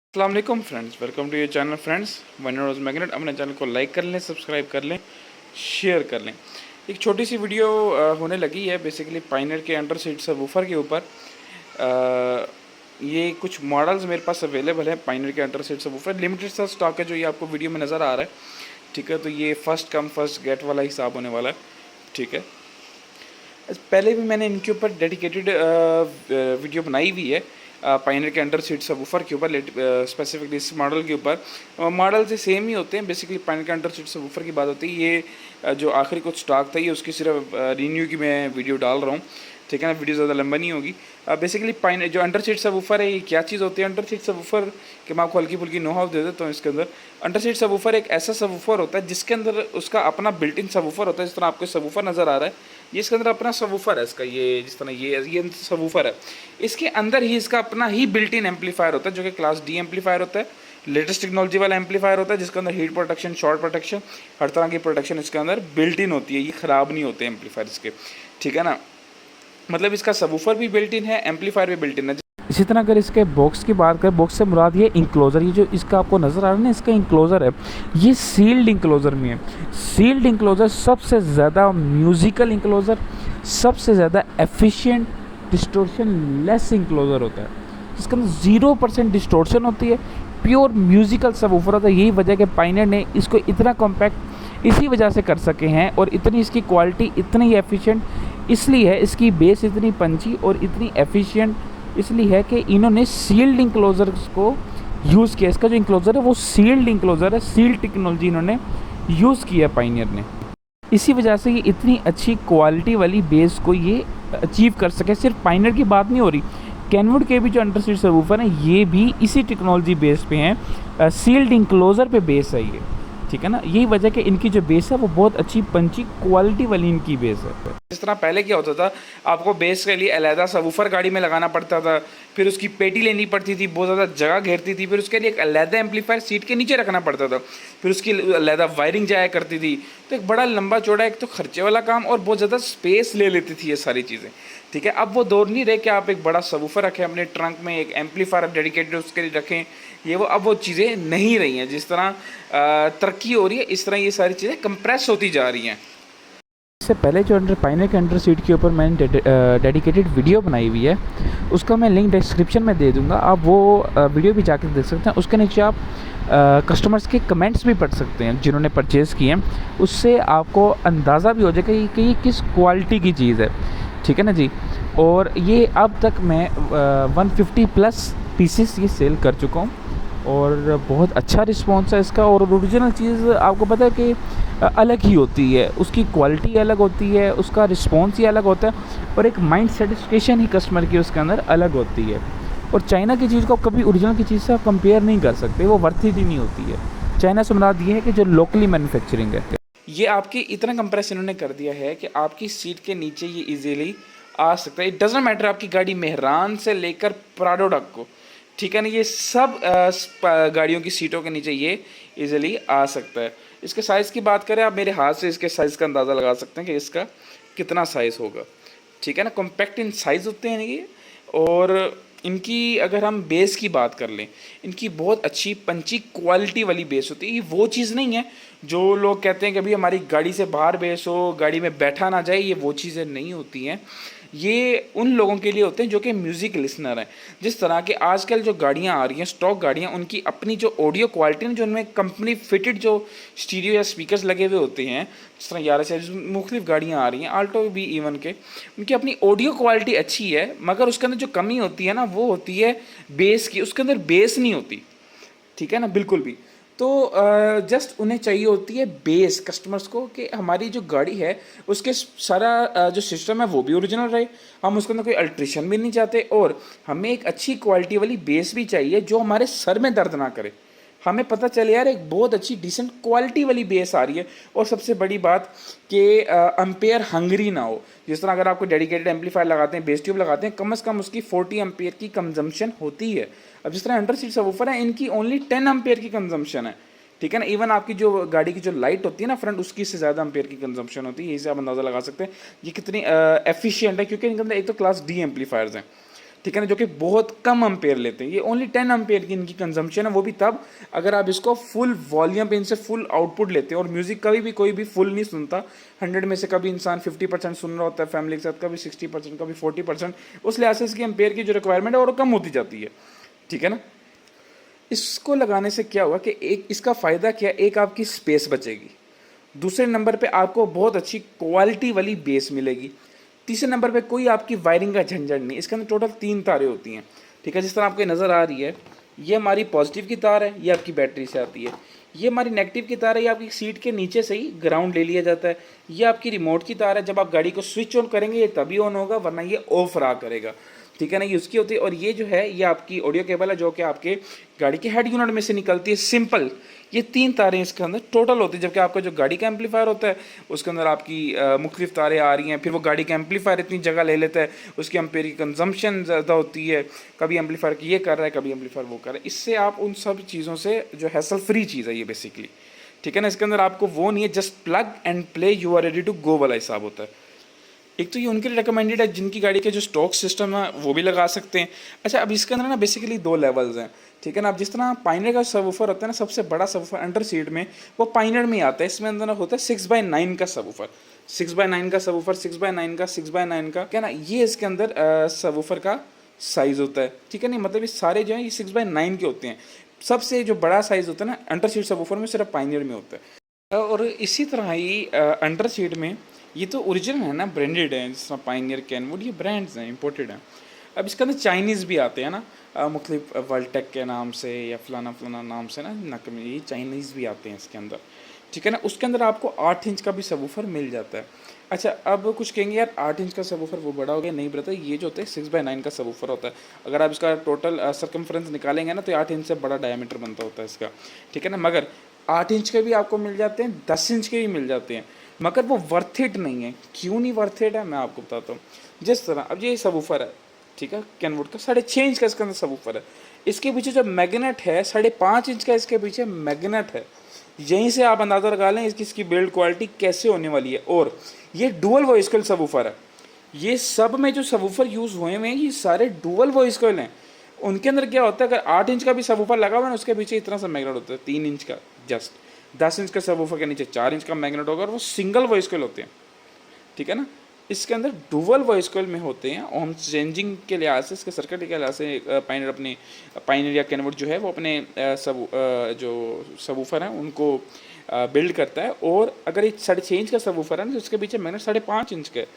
अस्सलाम वालेकुम friends, welcome to your channel friends. One rose magnet. अपने चैनल को लाइक कर लें, सब्सक्राइब कर लें, शेयर कर लें। एक छोटी सी वीडियो होने लगी है बेसिकली पाइनियर के अंडर सीट सबवूफर के ऊपर। ये कुछ मॉडल्स मेरे पास अवेलेबल है पाइनियर के अंडर सीट सबवूफर। लिमिटेड सा स्टॉक है जो ये आपको वीडियो में नज़र आ रहा है, ठीक है। तो ये फर्स्ट कम फर्स्ट गेट वाला हिसाब होने वाला है, ठीक है। पहले भी मैंने इनके ऊपर डेडिकेटेड वीडियो बनाई हुई है पाइनियर के अंडर सीट सबवूफर के ऊपर, स्पेसिफिकली इस मॉडल के ऊपर। मॉडल से सेम ही होते हैं बेसिकली। पाइनियर के अंडर सीट सबवूफर की बात होती है। ये जो आखिरी कुछ स्टॉक था ये उसकी सिर्फ रिन्यू की मैं वीडियो डाल रहा हूँ, ठीक है ना। वीडियो ज़्यादा लंबा नहीं होगी। बेसिकली पाइनियर जो अंडर सीट सबवूफर है ये क्या चीज़ होती है। अंडर सीट सबवूफर के मैं आपको हल्की फुल्की नो हाउ दे देता हूँ। इसके अंदर अंडर सीट सबवूफर एक ऐसा सबवूफर होता है जिसके अंदर उसका अपना बिल्ट इन सबवूफर होता है। जिस तरह आपको सबवूफर नज़र आ रहा है, ये इसके अंदर अपना सबवूफर है इसका। ये जिस तरह ये सबवूफर है, इसके अंदर ही इसका अपना ही बिल्ट इन एम्पलीफायर होता है जो कि क्लास डी एम्पलीफायर होता है। लेटेस्ट टेक्नोलॉजी वाला एम्पलीफायर होता है जिसके अंदर हीट प्रोटेक्शन, शॉर्ट प्रोटेक्शन, हर तरह की प्रोटेक्शन इसके अंदर बिल्ट इन होती है। ये ख़राब नहीं होते एम्पलीफायर इसके, ठीक है ना। मतलब इसका सबवूफर भी बिल्ट इन है, एम्पलीफायर भी बिल्ट इन है। इसी तरह अगर इसके बॉक्स की बात करें, बॉक्स से मुराद ये इंक्लोज़र, ये जो इसका आपको नज़र आ रहा है ना, इसका इंक्लोज़र है, ये सील्ड इंक्लोज़र में है। सील्ड इंक्लोज़र सबसे ज़्यादा म्यूज़िकल इंक्लोज़र, सबसे ज़्यादा एफिशिएंट, डिस्टोर्शन लेस इंक्लोज़र होता है, जिसके अंदर 0% डिस्टोर्शन होती है। प्योर म्यूज़िकल सबवूफर होता है। यही वजह कि पाइनियर ने इसको इतना कॉम्पैक्ट इसी वजह से कर सके हैं, और इतनी इसकी क्वालिटी इतनी एफिशिएंट इसलिए है, इसकी बेस इतनी पंची और इतनी एफिशिएंट इसलिए है कि इन्होंने सील्ड इंक्लोज़र्स को यूज़ किया। इसका जो इंक्लोज़र है वो सील्ड इंक्लोज़र है, सील्ड टेक्नोलॉजी इन्होंने यूज़ किया पाइनियर ने। इसी वजह से ये इतनी अच्छी क्वालिटी वाली बेस को ये अचीव कर सके। सिर्फ पाइनियर की बात नहीं हो रही, कैनवुड के भी जो अंडर सीट सबवूफर हैं ये भी इसी टेक्नोलॉजी बेस पे हैं, सील्ड इंक्लोज़र पे बेस है ये, ठीक है ना। यही वजह कि इनकी जो बेस है वो बहुत अच्छी पंची क्वालिटी वाली इनकी बेस है। जिस तरह पहले क्या होता था, आपको बेस के लिए अलहदा सबवूफर गाड़ी में लगाना पड़ता था, फिर उसकी पेटी लेनी पड़ती थी, बहुत ज़्यादा जगह घेरती थी, फिर उसके लिए एक अलहदा एम्पलीफायर सीट के नीचे रखना पड़ता था, फिर उसकी अलहदा वायरिंग जाया करती थी। तो एक बड़ा लंबा चौड़ा एक तो खर्चे वाला काम और बहुत ज़्यादा स्पेस ले लेती थी ये सारी चीज़ें, ठीक है। अब वो दौर नहीं रहे कि आप एक बड़ा सबवूफर रखें अपने ट्रंक में, एक एम्पलीफायर डेडिकेटेड उसके लिए रखें, ये वो अब वो चीज़ें नहीं रही हैं। जिस तरह तरक्की हो रही है इस तरह ये सारी चीज़ें कंप्रेस होती जा रही हैं। इससे पहले जो पाइनियर के अंडर सीट के ऊपर मैंने डेडिकेटेड वीडियो बनाई हुई है, उसका मैं लिंक डिस्क्रिप्शन में दे दूंगा, आप वो वीडियो भी जाकर देख सकते हैं। उसके नीचे आप कस्टमर्स के कमेंट्स भी पढ़ सकते हैं जिन्होंने परचेज़ किए हैं। उससे आपको अंदाज़ा भी हो जाएगा कि ये किस क्वालिटी की चीज़ है, ठीक है ना जी। और ये अब तक मैं 150 प्लस पीसेस ये सेल कर चुका हूँ और बहुत अच्छा रिस्पॉन्स है इसका। और ओरिजिनल चीज़ आपको पता है कि अलग ही होती है, उसकी क्वालिटी अलग होती है, उसका रिस्पॉन्स ही अलग होता है, और एक माइंड सेटिस्फेक्शन ही कस्टमर की उसके अंदर अलग होती है। और चाइना की चीज़ को कभी ओरिजिनल की चीज़ से आप कंपेयर नहीं कर सकते, वो वर्थ इट ही नहीं होती है। चाइना से मुराद ये है कि जो लोकली मैन्युफैक्चरिंग है। ये आपकी इतना कंप्रेस इन्होंने कर दिया है कि आपकी सीट के नीचे ये इजीली आ सकता है। इट डजंट मैटर आपकी गाड़ी मेहरान से लेकर प्राडो तक को, ठीक है ना, ये सब गाड़ियों की सीटों के नीचे ये इजीली आ सकता है। इसके साइज़ की बात करें, आप मेरे हाथ से इसके साइज़ का अंदाज़ा लगा सकते हैं कि इसका कितना साइज़ होगा, ठीक है ना। कॉम्पैक्ट इन साइज़ होते हैं ये। और इनकी अगर हम बेस की बात कर लें, इनकी बहुत अच्छी पंची क्वालिटी वाली बेस होती है। ये वो चीज़ नहीं है जो लोग कहते हैं कि भाई हमारी गाड़ी से बाहर बेस हो, गाड़ी में बैठा ना जाए, ये वो चीज़ें नहीं होती हैं। ये उन लोगों के लिए होते हैं जो कि म्यूज़िक लिसनर हैं। जिस तरह के आजकल जो गाड़ियाँ आ रही हैं, स्टॉक गाड़ियाँ, उनकी अपनी जो ऑडियो क्वालिटी है, जो उनमें कंपनी फिटेड जो स्टीरियो या स्पीकर्स लगे हुए होते हैं, जिस तरह 11 से मुख्तलिफ गाड़ियाँ आ रही हैं, आल्टो भी इवन के, उनकी अपनी ऑडियो क्वालिटी अच्छी है, मगर उसके अंदर जो कमी होती है ना वो होती है बेस की। उसके अंदर बेस नहीं होती, ठीक है ना, बिल्कुल भी। तो जस्ट उन्हें चाहिए होती है बेस, कस्टमर्स को, कि हमारी जो गाड़ी है उसके सारा जो सिस्टम है वो भी ओरिजिनल रहे, हम उसके अंदर कोई अल्ट्रेशन भी नहीं चाहते, और हमें एक अच्छी क्वालिटी वाली बेस भी चाहिए जो हमारे सर में दर्द ना करे। हमें पता चले यार एक बहुत अच्छी डिसेंट क्वालिटी वाली बेस आ रही है। और सबसे बड़ी बात कि एम्पेयर हंगरी ना हो। जिस तरह अगर आपको डेडिकेटेड एम्पलीफायर लगाते हैं, बेस ट्यूब लगाते हैं, कम से कम उसकी 40 एम्पेयर की कंजम्पशन होती है। अब जिस तरह अंडर सीट सबवूफर है, इनकी ओनली 10 एम्पेयर की कंजम्पशन है, ठीक है ना। इवन आपकी जो गाड़ी की जो लाइट होती है ना फ्रंट, उसकी से ज़्यादा एम्पेयर की कंजम्पशन होती है। यही से आप अंदाज़ा लगा सकते हैं ये कितनी एफिशिएंट है, क्योंकि इनके अंदर एक तो क्लास डी एम्पलीफायर्स हैं, ठीक है ना, जो कि बहुत कम अम्पेयर लेते हैं। ये ओनली 10 अम्पेयर की इनकी कंजम्पशन है, वो भी तब अगर आप इसको फुल वॉल्यूम पे इनसे फुल आउटपुट लेते हैं। और म्यूज़िक कभी भी कोई भी फुल नहीं सुनता, 100 में से कभी इंसान 50% सुन रहा होता है फैमिली के साथ, कभी 60%, कभी 40%। उस लिहाज से इसकी अम्पेयर की जो रिक्वायरमेंट है वो कम होती जाती है, ठीक है ना। इसको लगाने से क्या हुआ कि एक इसका फ़ायदा क्या, एक आपकी स्पेस बचेगी, दूसरे नंबर पे आपको बहुत अच्छी क्वालिटी वाली बेस मिलेगी, तीसरे नंबर पे कोई आपकी वायरिंग का झंझट नहीं। इसके अंदर टोटल 3 तारें होती हैं, ठीक है। जिस तरह आपको नज़र आ रही है, ये हमारी पॉजिटिव की तार है, ये आपकी बैटरी से आती है। ये हमारी नेगेटिव की तार है, ये आपकी सीट के नीचे से ही ग्राउंड ले लिया जाता है। ये आपकी रिमोट की तार है, जब आप गाड़ी को स्विच ऑन करेंगे ये तभी ऑन होगा, वरना ये ऑफ रहा करेगा, ठीक है ना, ये उसकी होती है। और ये जो है ये आपकी ऑडियो केबल है, जो कि आपके गाड़ी के हेड यूनिट में से निकलती है, सिंपल। ये 3 तारें इसके अंदर टोटल होती है, जबकि आपका जो गाड़ी का एम्पलीफायर होता है उसके अंदर आपकी मुख्तलिफ तारें आ रही हैं। फिर वो गाड़ी का एम्पलीफायर इतनी जगह ले लेता है, उसकी एम्पेयर की कंजम्पशन ज़्यादा होती है, कभी एम्पलीफायर की ये कर रहा है, कभी एम्पलीफायर वो कर रहा है। इससे आप उन सब चीज़ों से जो हैसल फ्री चीज़ है ये बेसिकली, ठीक है ना। इसके अंदर आपको वो नहीं है just plug and play, you are ready to go वाला हिसाब होता है। एक तो ये उनके लिए रिकमेंडेड है जिनकी गाड़ी के जो स्टॉक सिस्टम है वो भी लगा सकते हैं। अच्छा, अब इसके अंदर ना बेसिकली 2 लेवल्स हैं, ठीक है ना। अब जिस तरह पाइनियर का सबवूफर होता है ना, सबसे बड़ा सबवूफर अंडर सीट में वो पाइनियर में आता है। इसमें अंदर होता है 6x9 का सबवूफर, 6x9 का सबवूफर, 6x9 का, 6x9 का, क्या ना, ये इसके अंदर सबवूफर का साइज़ होता है, ठीक है। नहीं मतलब ये सारे जो हैं ये 6x9 के होते हैं। सबसे जो बड़ा साइज़ होता है ना अंडर सीट सबवूफर में, सिर्फ पाइनियर में होता है। और इसी तरह ही अंडर सीट में ये तो ओरिजिनल है ना, ब्रांडेड है, जिस तरह पाइनियर, कैनवुड, ये ब्रांड्स हैं, इंपोर्टेड हैं। अब इसके अंदर चाइनीज़ भी आते हैं ना, मुख्तलिफ वर्ल्टेक के नाम से या फलाना फलाना नाम से ना, नकली ये चाइनीज़ भी आते हैं इसके अंदर, ठीक है ना। उसके अंदर आपको 8 इंच का भी सबवूफर मिल जाता है। अच्छा, अब कुछ कहेंगे यार 8 इंच का सबवूफर वो बड़ा हो गया, नहीं ब्रदर, ये जो होता है 6x9 का सबवूफर होता है। अगर आप इसका टोटल सर्कमफ्रेंस निकालेंगे ना तो 8 इंच से बड़ा डायमीटर बनता होता है इसका, ठीक है ना। मगर 8 इंच के भी आपको मिल जाते हैं, 10 इंच के भी मिल जाते हैं, मगर वो वर्थ इट नहीं है। क्यों नहीं वर्थ इट है, मैं आपको बताता हूँ। जिस तरह अब ये सबवूफर है, ठीक है, कैनवुड का 6.5 इंच का इसके अंदर सबवूफर है। इसके पीछे जो मैग्नेट है 5.5 इंच का, इसके पीछे मैग्नेट है। यहीं से आप अंदाज़ा लगा लें इसकी बिल्ड क्वालिटी कैसे होने वाली है। और ये डुअल वॉइस कॉइल सबवूफर है। ये सब में जो सबवूफर यूज़ हुए हैं ये सारे डुअल वॉइस कॉइल हैं। उनके अंदर क्या होता है, अगर 8 इंच का भी सबवूफर लगा हुआ है ना, उसके पीछे इतना सा मैग्नेट होता है, 3 इंच का जस्ट। 10 इंच का सबवूफर के नीचे 4 इंच का मैग्नेट होगा, और वो सिंगल वॉइस कॉइल होते हैं, ठीक है ना। इसके अंदर डुअल वॉइस कॉइल में होते हैं। ओम चेंजिंग के लिहाज से, इसके सर्किट के लिहाज से पाइनियर अपने पाइनियर या कैनवुड जो है वो अपने जो सबवूफर हैं उनको बिल्ड करता है। और अगर ये 6.5 इंच का सबवूफर है ना, तो इसके पीछे मैग्नेट 5.5 इंच का है।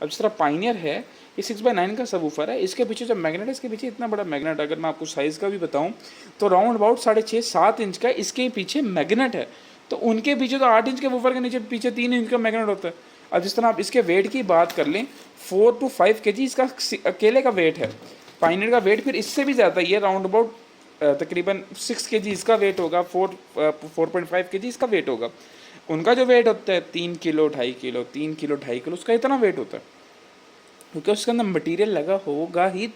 अब जिस तरह पाइनियर है ये 6x9 का सबवूफर है, इसके पीछे जो मैग्नेट है, इसके पीछे इतना बड़ा मैग्नेट, अगर मैं आपको साइज़ का भी बताऊं तो राउंड अबाउट 6.5-7 इंच का इसके पीछे मैग्नेट है। तो उनके पीछे तो 8 इंच के वूफर के नीचे पीछे 3 इंच का मैग्नेट होता है। अब जिस तरह आप इसके वेट की बात कर लें, 4 to 5 kg इसका अकेले का वेट है। पाइनियर का वेट फिर इससे भी ज़्यादा, ये राउंड अबाउट तकरीबन 6 kg इसका वेट होगा, 4.5 kg इसका वेट होगा। उनका जो वेट होता है 3 किलो 2.5 किलो, 3 किलो 2.5 किलो, उसका इतना वेट होता है, क्योंकि उसके अंदर मटेरियल लगा होगा ही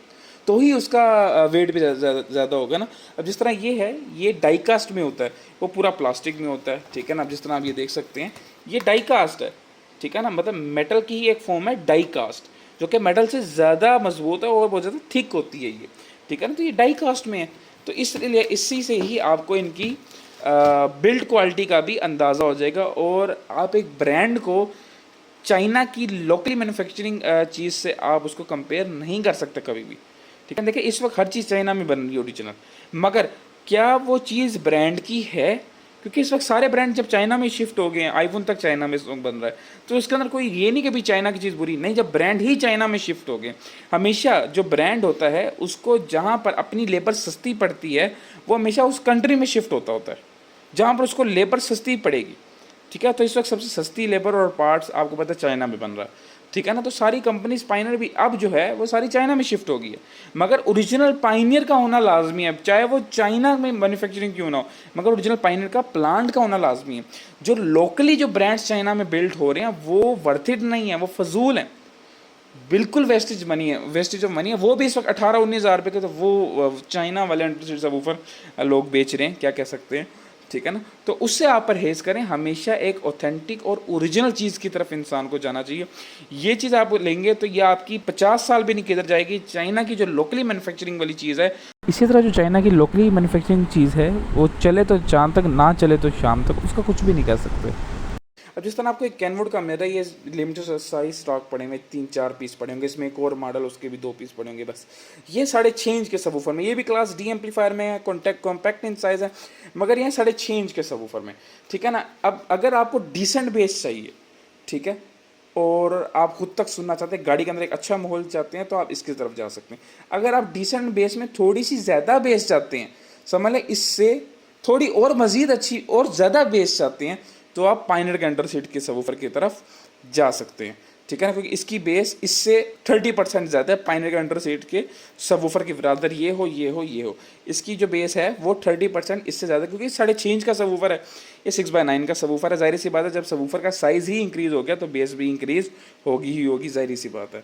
तो ही उसका वेट भी ज़्यादा होगा ना। अब जिस तरह ये है, ये डाइकास्ट में होता है, वो पूरा प्लास्टिक में होता है, ठीक है ना। अब जिस तरह आप ये देख सकते हैं ये डाइकास्ट है, ठीक है ना, मतलब मेटल की ही एक फॉर्म है डाइकास्ट, जो कि मेटल से ज़्यादा मजबूत है और बहुत ज़्यादा थिक होती है ये, ठीक है ना। तो ये डाइकास्ट में है, तो इसलिए इसी से ही आपको इनकी बिल्ड क्वालिटी का भी अंदाज़ा हो जाएगा। और आप एक ब्रांड को चाइना की लोकली मैन्युफैक्चरिंग चीज़ से आप उसको कंपेयर नहीं कर सकते कभी भी, ठीक है। देखिए इस वक्त हर चीज़ चाइना में बन रही है ओरिजिनल, मगर क्या वो चीज़ ब्रांड की है? क्योंकि इस वक्त सारे ब्रांड जब चाइना में शिफ्ट हो गए हैं, आईफोन तक चाइना में बन रहा है, तो इसके अंदर कोई ये नहीं कि भाई चाइना की चीज़ बुरी नहीं, जब ब्रांड ही चाइना में शिफ्ट हो गए। हमेशा जो ब्रांड होता है उसको जहाँ पर अपनी लेबर सस्ती पड़ती है वो हमेशा उस कंट्री में शिफ्ट होता है जहाँ पर उसको लेबर सस्ती पड़ेगी, ठीक है। तो इस वक्त सबसे सस्ती लेबर और पार्ट्स आपको पता है चाइना में बन रहा है, ठीक है ना। तो सारी कंपनीज पाइनियर भी अब जो है वो सारी चाइना में शिफ्ट हो गई है, मगर ओरिजिनल पाइनियर का होना लाजमी है, चाहे वो चाइना में मैन्युफैक्चरिंग क्यों ना हो, मगर ओरिजिनल पाइनियर का प्लांट का होना लाजमी है। जो लोकली जो ब्रांड्स चाइना में बिल्ड हो रहे हैं वो वर्थ इट नहीं है, वो फजूल हैं, बिल्कुल वेस्टेज मनी है, वेस्टेज ऑफ मनी है। वो भी इस वक्त 18-19 हज़ार रुपये के तो वो चाइना वाले सबवूफर लोग बेच रहे हैं, क्या कह सकते हैं। ठीक है ना। तो उससे आप परहेज़ करें, हमेशा एक ऑथेंटिक और ओरिजिनल चीज़ की तरफ इंसान को जाना चाहिए। ये चीज़ आप लेंगे तो ये आपकी 50 साल भी नहीं किधर जाएगी। चाइना की जो लोकली मैन्युफैक्चरिंग वाली चीज़ है, इसी तरह जो चाइना की लोकली मैन्युफैक्चरिंग चीज़ है, वो चले तो चाँद तक, ना चले तो शाम तक, उसका कुछ भी नहीं कह सकते। अब जिस तरह आपको एक कैनवुड का मिल रहा है, ये लिमिटेड साइज स्टॉक पड़े हुए 3-4 पीस पड़े होंगे, इसमें एक और मॉडल उसके भी 2 पीस पड़े होंगे बस। ये 6.5 इंच के सबवूफर में, ये भी क्लास डी एम्पलीफायर में है, कॉम्पैक्ट इन साइज़ है, मगर ये 6.5 इंच के सबवूफर में, ठीक है ना। अब अगर आपको डिसेंट बेस चाहिए, ठीक है, और आप खुद तक सुनना चाहते हैं, गाड़ी के अंदर एक अच्छा माहौल चाहते हैं, तो आप इसकी तरफ जा सकते हैं। अगर आप डिसेंट बेस में थोड़ी सी ज़्यादा बेस चाहते हैं, समझ लें इससे थोड़ी और मज़ीद अच्छी और ज़्यादा बेस चाहते हैं, तो आप पायनियर के अंडर सीट के सबवूफर की तरफ जा सकते हैं, ठीक है ना, क्योंकि इसकी बेस इससे 30% ज़्यादा है। पायनियर के अंडर सीट के सबवूफर की बराबर ये हो, इसकी जो बेस है वो 30% इससे ज़्यादा, क्योंकि 6.5 इंच का सबवूफर है, ये 6/9 का सबवूफर है। ज़ाहिर सी बात है, जब सबवूफर का साइज़ ही इंक्रीज़ हो गया तो बेस भी इंक्रीज़ होगी ही होगी, ज़ाहिर सी बात है।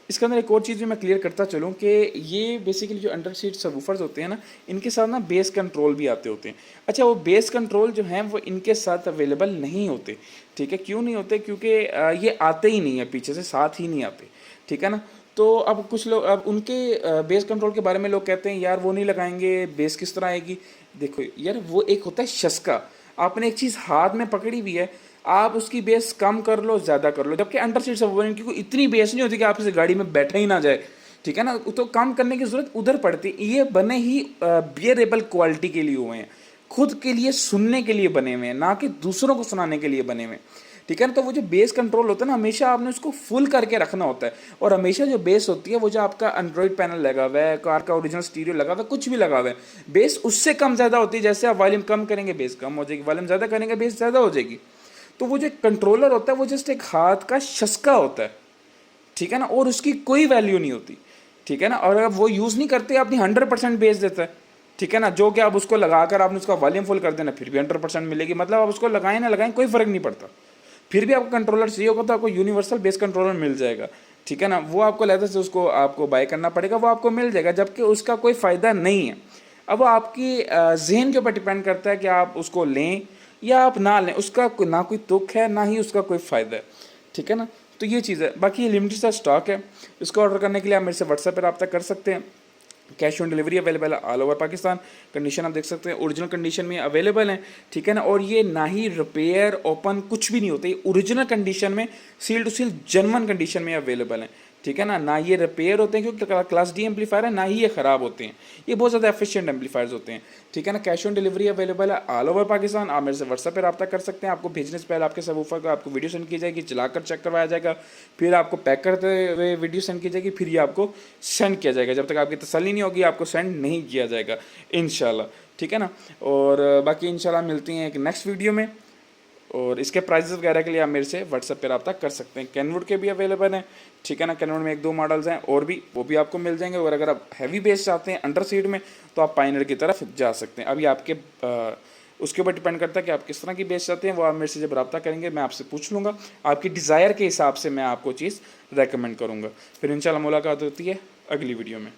इसके अंदर एक और चीज़ भी मैं क्लियर करता चलूँ कि ये बेसिकली जो अंडर सीट सबवूफर्स होते हैं ना, इनके साथ ना बेस कंट्रोल भी आते होते हैं। अच्छा, वो बेस कंट्रोल जो हैं वो इनके साथ अवेलेबल नहीं होते, ठीक है। क्यों नहीं होते? क्योंकि ये आते ही नहीं है, पीछे से साथ ही नहीं आते, ठीक है ना। तो अब कुछ लोग, अब उनके बेस कंट्रोल के बारे में लोग कहते हैं यार वो नहीं लगाएंगे, बेस किस तरह आएगी। देखो यार, वो एक होता है शस्का, आपने एक चीज़ हाथ में पकड़ी हुई है, आप उसकी बेस कम कर लो ज़्यादा कर लो, जबकि अंडर सीट सबवूफर की कोई इतनी बेस नहीं होती कि आप इसे गाड़ी में बैठा ही ना जाए, ठीक है ना। तो कम करने की ज़रूरत उधर पड़ती है। ये बने ही बियरेबल क्वालिटी के लिए हुए हैं, खुद के लिए सुनने के लिए बने हुए हैं, ना कि दूसरों को सुनाने के लिए बने हुए हैं, ठीक है ना। तो वो जो बेस कंट्रोल होता है ना, हमेशा आपने उसको फुल करके रखना होता है। और हमेशा जो बेस होती है वो जो आपका एंड्रॉइड पैनल लगा हुआ है, कार का ओरिजिनल स्टीरियो लगा हुआ है, कुछ भी लगा हुआ है, बेस उससे कम ज़्यादा होती है। जैसे आप वॉल्यूम कम करेंगे बेस कम हो जाएगी, वॉल्यूम ज़्यादा करेंगे बेस ज़्यादा हो जाएगी। तो वो जो कंट्रोलर होता है वो जस्ट एक हाथ का शस्का होता है, ठीक है ना, और उसकी कोई वैल्यू नहीं होती, ठीक है ना। और अगर वो यूज़ नहीं करते, अपनी 100% बेस देता है, ठीक है ना, जो कि आप उसको लगाकर आपने उसका वॉल्यूम फुल कर देना, फिर भी 100% मिलेगी। मतलब आप उसको लगाएं ना लगाएं कोई फ़र्क नहीं पड़ता, फिर भी आपको कंट्रोलर चाहिए होगा तो आपको यूनिवर्सल बेस कंट्रोलर मिल जाएगा, ठीक है ना। वो आपको लेदर से उसको आपको बाय करना पड़ेगा, वो आपको मिल जाएगा, जबकि उसका कोई फ़ायदा नहीं है। अब वो आपकी जहन के ऊपर डिपेंड करता है कि आप उसको लें या आप ना लें, उसका ना कोई तुक है ना ही उसका कोई फ़ायदा है, ठीक है ना। तो ये चीज़ है। बाकी ये लिमिटेड सा स्टॉक है, इसको ऑर्डर करने के लिए आप मेरे से व्हाट्सएप पर रब्ता कर सकते हैं। कैश ऑन डिलीवरी अवेलेबल है ऑल ओवर पाकिस्तान। कंडीशन आप देख सकते हैं ओरिजिनल कंडीशन में अवेलेबल है, ठीक है ना। और ये ना ही रिपेयर ओपन कुछ भी नहीं होता, ये ओरिजिनल कंडीशन में seal to seal genuine condition में अवेलेबल है, ठीक है ना। ना ये रिपेयर होते हैं क्योंकि क्लास डी एम्पलीफायर है, ना ही ये ख़राब होते हैं, ये बहुत ज़्यादा एफिशिएंट एम्पलीफायर्स होते हैं, ठीक है ना। कैश ऑन डिलीवरी अवेलेबल है ऑल ओवर पाकिस्तान। आप मेरे से व्हाट्सएप पर रब्ता कर सकते हैं। आपको भेजने से पहले आपके सबवूफर को आपको वीडियो सेंड की जाएगी, चलाकर चेक करवाया जाएगा, फिर आपको पैक करते हुए वीडियो सेंड की जाएगी, फिर ये आपको सेंड किया जाएगा। जब तक आपकी तसल्ली नहीं होगी आपको सेंड नहीं किया जाएगा इंशाल्लाह, ठीक है ना। और बाकी इंशाल्लाह मिलती हैं एक नेक्स्ट वीडियो में। और इसके प्राइजेस वगैरह के लिए आप मेरे से व्हाट्सएप पर रब्ता कर सकते हैं। कैनवुड के भी अवेलेबल हैं, ठीक है ना। कैनवुड में 1-2 मॉडल्स हैं और भी, वो भी आपको मिल जाएंगे। और अगर आप हैवी बेस चाहते हैं अंडर सीट में तो आप पायनियर की तरफ जा सकते हैं। अभी आपके उसके ऊपर डिपेंड करता है कि आप किस तरह की बेस चाहते हैं, वो आप मेरे से जब रब्ता करेंगे मैं आपसे पूछ लूँगा, आपकी डिज़ायर के हिसाब से मैं आपको चीज़ रेकमेंड करूँगा। फिर इंशाल्लाह मुलाकात होती है अगली वीडियो में।